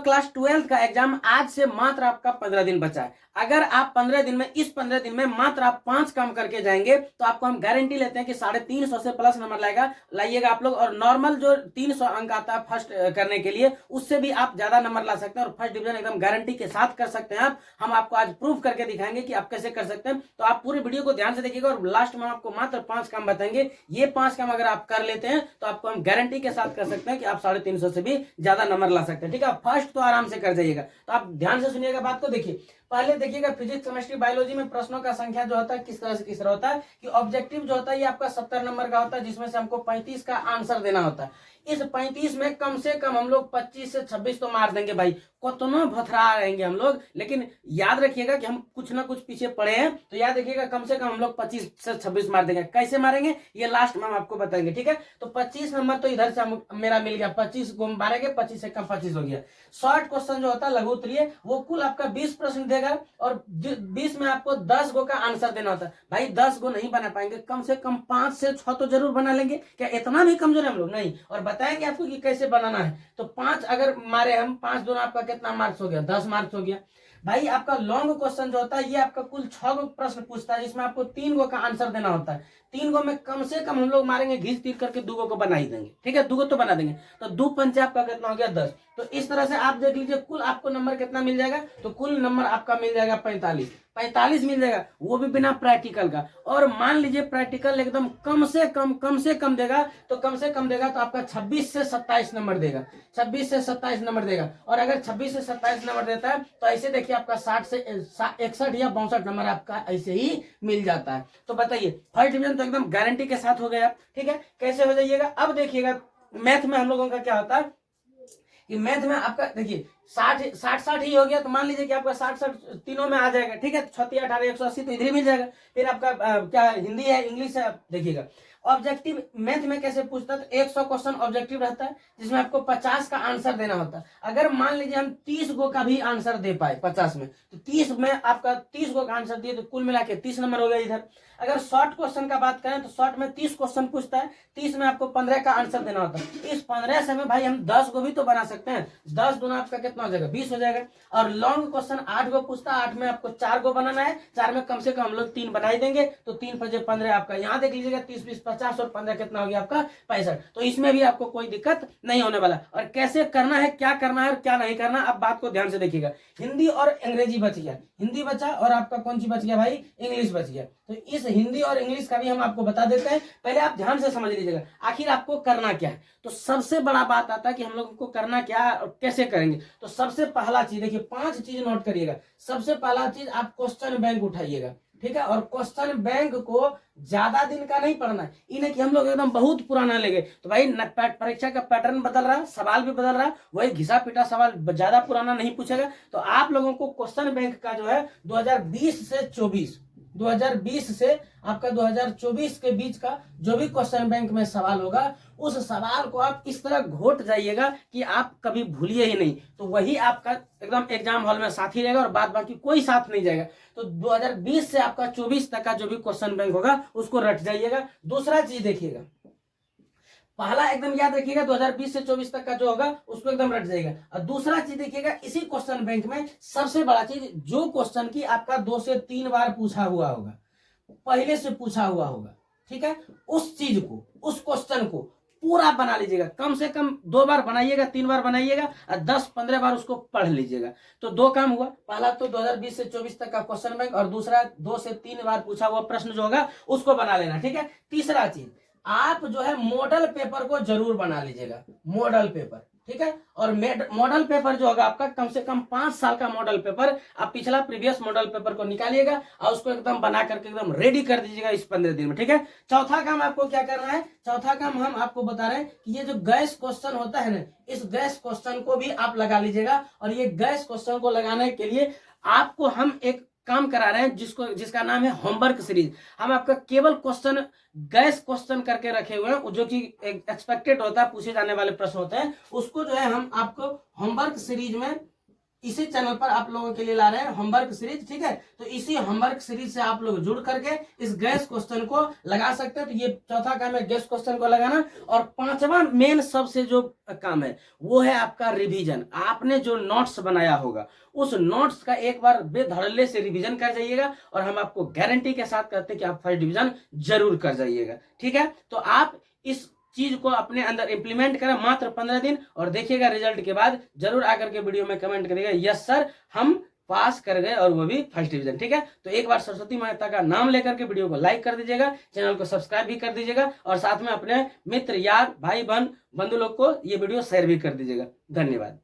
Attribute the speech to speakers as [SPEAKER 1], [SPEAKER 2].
[SPEAKER 1] Class 12 का exam आज से मात्र आपका 15 दिन बचा है। अगर आप 15 दिन में, इस 15 दिन में मात्र आप 5 काम करके जाएंगे तो आपको हम गारंटी लेते हैं कि 350 से प्लस नंबर लाइएगा आप लोग। और नॉर्मल जो 300 अंक आता है फर्स्ट करने के लिए, उससे भी आप ज्यादा नंबर ला सकते हैं और फर्स्ट डिवीजन एकदम गारंटी के साथ कर सकते हैं आप। हम आपको आज प्रूव करके दिखाएंगे कि आप कैसे कर सकते हैं। तो आप पूरी वीडियो को ध्यान से देखिएगा और लास्ट में आपको मात्र 5 काम बताएंगे। ये 5 काम अगर आप कर लेते हैं तो आपको हम गारंटी के साथ कर सकते हैं कि आप 350 से भी ज्यादा नंबर ला सकते हैं। ठीक है, फर्स्ट तो आराम से कर जाइएगा। तो आप ध्यान से सुनिएगा बात को। देखिए, पहले देखिएगा फिजिक्स, केमिस्ट्री, बायोलॉजी में प्रश्नों का संख्या जो होता है किस तरह से किस तरह होता है कि ऑब्जेक्टिव जो होता है ये आपका 70 नंबर का होता है, जिसमें से हमको 35 का आंसर देना होता है। इस 35 में कम से कम हम लोग 25 से 26 तो मार देंगे भाई, कितना भथरा रहेंगे हम लोग। लेकिन याद रखिएगा कि हम कुछ ना कुछ पीछे पड़े हैं, तो याद रखिएगा कम से कम हम लोग 25 से 26 मार देंगे। कैसे मारेंगे ये लास्ट में हम आपको बताएंगे। ठीक है, तो 25 नंबर तो इधर से मेरा मिल गया, 25 को मारेंगे, 25 से कम 25 हो गया। शॉर्ट क्वेश्चन जो होता है लघु उत्तरीय, वो कुल आपका 20 प्रश्न देगा और 20 में आपको 10 गो का आंसर देना होता है। भाई 10 गो नहीं बना पाएंगे, कम से कम 5 से 6 तो जरूर बना लेंगे। क्या इतना भी कमजोर है हम लोग? नहीं। और बताएंगे आपको कि कैसे बनाना है। तो 5 अगर मारे हम, 5 दूना आपका कितना मार्क्स हो गया? 10 मार्क्स हो गया। भाई आपका लॉन्ग क्वेश्चन जो होता है ये आपका कुल 6 गो प्रश्न पूछता है, जिसमें आपको 3 गो का आंसर देना होता है। 3 गो में कम से कम हम लोग मारेंगे घिस तीर करके 2 गो को बना ही देंगे। ठीक है, 2 गो तो बना देंगे। तो 2 पंचे आपका कितना हो गया? 10। तो इस तरह से आप देख लीजिए कुल आपको नंबर कितना मिल जाएगा। तो कुल नंबर आपका मिल जाएगा 45 मिल जाएगा, वो भी बिना प्रैक्टिकल का। और मान लीजिए प्रैक्टिकल एकदम कम से कम देगा, तो कम से कम देगा तो आपका 26 से 27 नंबर देगा। 26 से 27 नंबर देगा। और अगर 26 से 27 नंबर देता है तो ऐसे देखिए आपका 60 से 61 या 62 नंबर आपका ऐसे ही मिल जाता है। तो बताइए फर्स्ट डिवीजन तो एकदम गारंटी के साथ हो गया। ठीक है, कैसे हो जाइएगा? अब देखिएगा मैथ में हम लोगों का क्या होता है कि मैथ में आपका देखिए 60 ही हो गया। तो मान लीजिए कि आपका 60 तीनों में आ जाएगा। ठीक है, 36, 18, 180 तो इधर ही मिल जाएगा। फिर आपका क्या हिंदी है, इंग्लिश है, देखिएगा ऑब्जेक्टिव मैथ में कैसे पूछता है। तो 100 क्वेश्चन ऑब्जेक्टिव रहता है, जिसमें आपको 50 का आंसर देना होता है। अगर मान लीजिए हम 30 गो का भी आंसर दे पाए 50 में, तो 30 में आपका 30 गो का आंसर दिए तो कुल मिला के 30 नंबर हो गया इधर। अगर शॉर्ट क्वेश्चन का बात करें तो शॉर्ट में 30 क्वेश्चन पूछता है, 30 में आपको 15 का आंसर देना होता है। इस 15 से में भाई हम 10 गो भी तो बना सकते हैं। 10 गुना आपका कितना हो जाएगा? 20 हो जाएगा। और लॉन्ग क्वेश्चन 8 गो पूछता है, 8 में आपको 4 गो बनाना है। 4 में कम से कम हम लोग 3 बना ही देंगे। तो 3 5 15 आपका यहाँ देख लीजिएगा, 30 20 50 और 15 कितना हो गया आपका? 65। तो इसमें भी आपको कोई दिक्कत नहीं होने वाला। और कैसे करना है, क्या करना है और क्या नहीं करना, अब बात को ध्यान से देखिएगा। हिंदी और अंग्रेजी बच गया, हिंदी बचा, और आपका कौन सी बच गया भाई? इंग्लिश बच गया। तो इस हिंदी और इंग्लिश का भी हम आपको बता देते हैं। पहले आप ध्यान से समझ लीजिएगा आखिर आपको करना क्या है। तो सबसे बड़ा बात आता है कि हम लोगों को करना क्या है और कैसे करेंगे। तो सबसे पहला चीज देखिए, 5 चीज नोट करिएगा। सबसे पहला चीज आप क्वेश्चन बैंक उठाइएगा। ठीक है, और क्वेश्चन बैंक को ज्यादा दिन का नहीं पढ़ना है। इन्हें कि हम लोग एकदम बहुत पुराना लेंगे तो भाई परीक्षा का पैटर्न बदल रहा है, सवाल भी बदल रहा है, वही घिसा पिटा सवाल ज्यादा पुराना नहीं पूछेगा। तो आप लोगों को क्वेश्चन बैंक का जो है 2020 से 2020 से आपका 2024 के बीच का जो भी क्वेश्चन बैंक में सवाल होगा, उस सवाल को आप इस तरह घोट जाइएगा कि आप कभी भूलिए ही नहीं। तो वही आपका एकदम एग्जाम हॉल में साथी रहेगा और बाद बाकी कोई साथ नहीं जाएगा। तो 2020 से आपका 24 तक का जो भी क्वेश्चन बैंक होगा उसको रट जाइएगा। दूसरा चीज देखिएगा, पहला एकदम याद रखिएगा 2020 से 24 तक का जो होगा उसको एकदम रट जाएगा। और दूसरा चीज देखिएगा, इसी क्वेश्चन बैंक में सबसे बड़ा चीज, जो क्वेश्चन की आपका 2 से 3 बार पूछा हुआ होगा, पहले से पूछा हुआ होगा, ठीक है, उस चीज को, उस क्वेश्चन को पूरा बना लीजिएगा। कम से कम 2 बार बनाइएगा, 3 बार बनाइएगा और 10-15 बार उसको पढ़ लीजिएगा। तो 2 काम हुआ, पहला तो 2020 से 24 तक का क्वेश्चन बैंक, और दूसरा 2 से 3 बार पूछा हुआ प्रश्न जो होगा उसको बना लेना। ठीक है, तीसरा चीज आप जो है मॉडल पेपर को जरूर बना लीजिएगा, मॉडल पेपर। ठीक है, और मॉडल पेपर जो होगा आपका कम से कम 5 साल का मॉडल पेपर, आप पिछला प्रीवियस मॉडल पेपर को निकालिएगा और उसको एकदम बना करके एकदम रेडी कर दीजिएगा इस 15 दिन में। ठीक है, चौथा काम आपको क्या करना है? चौथा काम हम आपको बता रहे हैं कि ये जो गैस क्वेश्चन होता है ना, इस गैस क्वेश्चन को भी आप लगा लीजिएगा। और ये गैस क्वेश्चन को लगाने के लिए आपको हम एक काम करा रहे हैं जिसका नाम है होमवर्क सीरीज। हम आपका केवल क्वेश्चन गैस क्वेश्चन करके रखे हुए हैं, जो कि एक्सपेक्टेड होता है, पूछे जाने वाले प्रश्न होते हैं, उसको जो है हम आपको होमवर्क सीरीज में इसी चैनल पर आप लोगों के लिए ला रहे हैं होमवर्क सीरीज, ठीक है। तो इसी होमवर्क सीरीज से आप लोग जुड़ करके इस गैस क्वेश्चन को लगा सकते हैं। तो ये चौथा काम है गैस क्वेश्चन को लगाना। और पांचवा मेन सबसे जो काम है वो है आपका रिवीजन। आपने जो नोट्स बनाया होगा उस नोट्स का एक बार बेधड़ल्ले से रिवीजन कर जाइएगा, और हम आपको गारंटी के साथ कहते हैं कि आप फर्स्ट डिवीजन जरूर कर जाइएगा, ठीक है। तो आप इस चीज को अपने अंदर इंप्लीमेंट करें मात्र 15 दिन, और देखिएगा रिजल्ट के बाद जरूर आकर के वीडियो में कमेंट करिएगा यस सर हम पास कर गए, और वो भी फर्स्ट डिवीजन, ठीक है। तो एक बार सरस्वती माता का नाम लेकर के वीडियो को लाइक कर दीजिएगा, चैनल को सब्सक्राइब भी कर दीजिएगा, और साथ में अपने मित्र यार भाई बहन बंधु लोग को ये वीडियो शेयर भी कर दीजिएगा। धन्यवाद।